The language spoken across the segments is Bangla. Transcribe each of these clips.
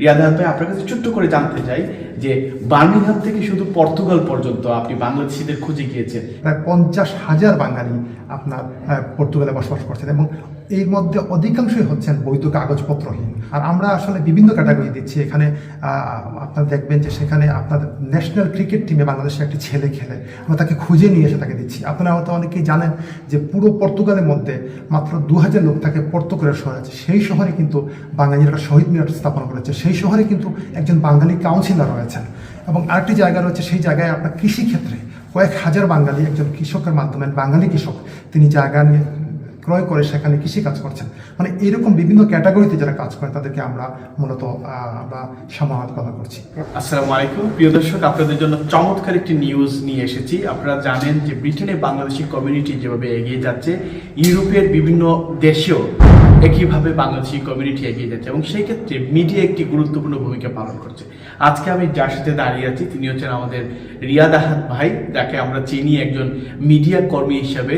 রিয়াদ ভাই, আপনার কাছে ছোট্ট করে জানতে চাই যে বার্মিংহাম থেকে শুধু পর্তুগাল পর্যন্ত আপনি বাংলাদেশিদের খুঁজে গিয়েছেন। প্রায় 50,000 বাঙালি আপনার পর্তুগালে বসবাস করছেন এবং এর মধ্যে অধিকাংশই হচ্ছেন বৈধ কাগজপত্রহীন। আর আমরা আসলে বিভিন্ন ক্যাটাগরি দিচ্ছি এখানে। আপনারা দেখবেন যে সেখানে আপনার ন্যাশনাল ক্রিকেট টিমে বাংলাদেশের একটি ছেলে খেলে, আমরা তাকে খুঁজে নিয়ে এসে তাকে দিচ্ছি। আপনারা হয়তো অনেকেই জানেন যে পুরো পর্তুগালের মধ্যে মাত্র 2000 লোক থাকে পর্তুগালের শহর আছে। সেই শহরে কিন্তু বাঙালিরা শহীদ মিনার স্থাপন করেছে। সেই শহরে কিন্তু একজন বাঙালি কাউন্সিলর রয়েছেন এবং আরেকটি জায়গা রয়েছে, সেই জায়গায় আপনার কৃষিক্ষেত্রে কয়েক হাজার বাঙালি, একজন কৃষকের মাধ্যমে বাঙালি কৃষক তিনি জায়গা নিয়ে ক্রয় করে সেখানে কৃষিকাজ করছেন। মানে এরকম বিভিন্ন ক্যাটাগরিতে যারা কাজ করে তাদেরকে আমরা মূলত আমরা সমাহার করছি। আসসালামু আলাইকুম প্রিয় দর্শক, আপনাদের জন্য চমৎকার একটি নিউজ নিয়ে এসেছি। আপনারা জানেন যে ব্রিটেনে বাংলাদেশি কমিউনিটি যেভাবে এগিয়ে যাচ্ছে, ইউরোপের বিভিন্ন দেশেও একইভাবে বাংলাদেশি কমিউনিটি এগিয়ে যাচ্ছে এবং সেই ক্ষেত্রে মিডিয়া একটি গুরুত্বপূর্ণ ভূমিকা পালন করছে। আজকে আমি যার সাথে দাঁড়িয়ে আছি তিনি হচ্ছেন আমাদের রিয়াদ ভাই, যাকে আমরা চিনি একজন মিডিয়া কর্মী হিসাবে।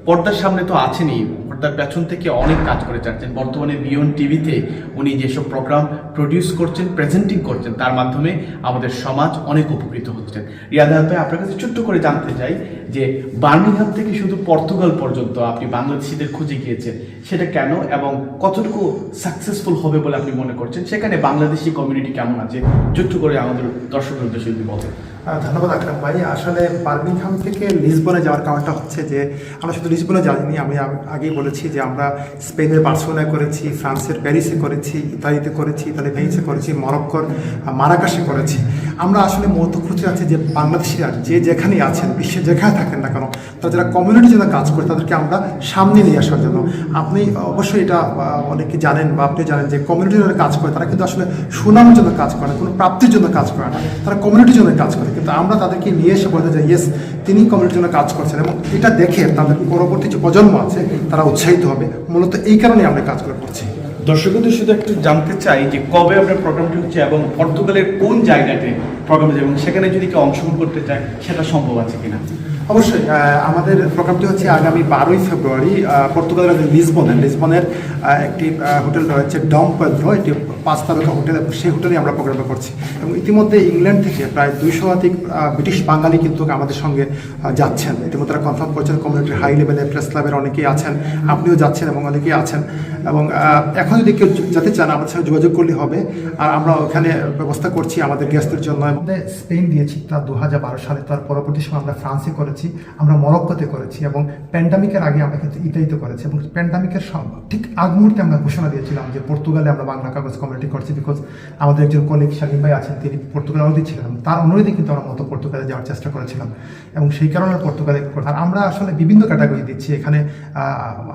পর্দার সামনে তো আছেনই, পর্দার পেছন থেকে অনেক কাজ করে যাচ্ছেন। বর্তমানে বিয়ন্ড টিভিতে উনি যেসব প্রোগ্রাম প্রডিউস করছেন, প্রেজেন্টিং করছেন, তার মাধ্যমে আমাদের সমাজ অনেক উপকৃত হচ্ছেন। রিয়াদ ভাই, আপনার কাছে ছোট্ট করে জানতে চাই যে বার্মিংহাম থেকে শুধু পর্তুগাল পর্যন্ত আপনি বাংলাদেশিদের খুঁজে গিয়েছেন, সেটা কেন এবং কতটুকু সাকসেসফুল হবে বলে আপনি মনে করছেন? সেখানে বাংলাদেশি কমিউনিটি কেমন আছে, ছোট্ট করে আমাদের দর্শকের উদ্দেশ্যে যদি বলেন। ধন্যবাদ আকরাম ভাই। আসলে বার্মিংহাম থেকে লিসবনে যাওয়ার কারণটা হচ্ছে যে আমরা শুধু লিসবনে যাইনি, আমি আগেই বলেছি যে আমরা স্পেনের বার্সেলোনায় করেছি, ফ্রান্সের প্যারিসে করেছি, ইতালিতে করেছি, ইতালি ভেনিসে করেছি, মরক্কোর মারাকাশে করেছি। আমরা আসলে মূলত খুঁজে আছি যে বাংলাদেশিরা যে যেখানেই আছেন, বিশ্বে যেখানে থাকেন না কেন, তারা যারা কমিউনিটির জন্য কাজ করে তাদেরকে আমরা সামনে নিয়ে আসার জন্য। আপনি অবশ্যই এটা অনেকে জানেন বা আপনি জানেন যে কমিউনিটির জন্য কাজ করে তারা কিন্তু আসলে সুনামের জন্য কাজ করে না, কোনো প্রাপ্তির জন্য কাজ করে না, তারা কমিউনিটির জন্য কাজ করে। কিন্তু আমরা তাদেরকে নিয়ে এসে বলতে চাই ইয়েস, তিনি কমিউনিটির জন্য কাজ করছেন এবং এটা দেখে তাদের পরবর্তী যে প্রজন্ম আছে তারা উৎসাহিত হবে। মূলত এই কারণে আমরা কাজগুলো করছি। দর্শকদের শুধু একটু জানতে চাই যে কবে আপনার প্রোগ্রামটি হচ্ছে এবং পর্তুগালের কোন জায়গাতে প্রোগ্রামটি, এবং সেখানে যদি কেউ অংশগ্রহণ করতে চায় সেটা সম্ভব আছে কিনা? অবশ্যই আমাদের প্রোগ্রামটি হচ্ছে আগামী 12ই ফেব্রুয়ারি পর্তুগালের লিসবনের একটি হোটেল রয়েছে ডম পেদ্রো, এটি 5 তারকা হোটেল, এবং সেই হোটেলে আমরা প্রোগ্রামটা করছি। এবং ইতিমধ্যে ইংল্যান্ড থেকে প্রায় 200 ব্রিটিশ বাঙালি কিন্তু আমাদের সঙ্গে যাচ্ছেন। ইতিমধ্যে তারা কনফার্ম করেছেন, কমিউনিটির হাই লেভেলে প্রেস ক্লাবের অনেকেই আছেন, আপনিও যাচ্ছেন এবং অনেকেই আছেন। এবং এখন যদি কেউ যেতে চান আমাদের সঙ্গে যোগাযোগ করলে হবে, আর আমরা ওখানে ব্যবস্থা করছি আমাদের গেস্টদের জন্য। আমাদের স্পেন দিয়েছি তা 2012 সালে, তার পরবর্তী সময় আমরা ফ্রান্সে করেছি, আমরা মরক্কোতে করেছি এবং প্যান্ডামিকের আগে আমরা কিন্তু ইতালিতে করেছি। এবং প্যান্ডামিকের ঠিক আগ মুহূর্তে আমরা ঘোষণা দিয়েছিলাম যে পর্তুগালে আমরা বাংলা কাগজ কমিউনিটি করছি, বিকজ আমাদের একজন কলিগ শালীম ভাই আছেন, তিনি পর্তুগাল অনুরোধী ছিলেন, তার অনুরোধে কিন্তু আমরা মতো পর্তুগালে যাওয়ার চেষ্টা করেছিলাম এবং সেই কারণে পর্তুগালে। আর আমরা আসলে বিভিন্ন ক্যাটাগরি দিচ্ছি এখানে।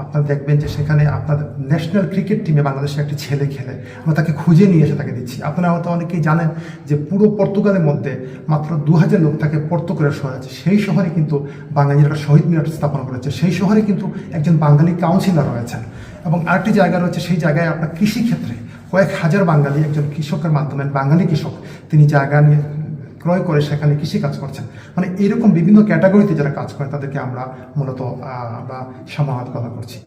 আপনারা দেখবেন যে সেখানে আপনার ন্যাশনাল ক্রিকেট টিমে বাংলাদেশের একটি ছেলে খেলে, আমরা তাকে খুঁজে নিয়ে এসে তাকে দিচ্ছি। আপনারা হয়তো অনেকেই জানেন যে পুরো পর্তুগালের মধ্যে মাত্র 2000 লোক থাকে পর্তুগালের শহর আছে। সেই শহরে কিন্তু বাঙালিরা শহীদ মিনার স্থাপন করেছে। সেই শহরে কিন্তু একজন বাঙালি কাউন্সিলর রয়েছেন এবং আরেকটি জায়গা রয়েছে, সেই জায়গায় আপনার কৃষিক্ষেত্রে কয়েক হাজার বাঙালি, একজন কৃষকের মাধ্যমে বাঙালি কৃষক তিনি জায়গা নিয়ে ক্রয় করে সেখানে কৃষিকাজ করছেন। মানে এরকম বিভিন্ন ক্যাটাগরিতে যারা কাজ করে তাদেরকে আমরা মূলত আমরা সমাহার করছি।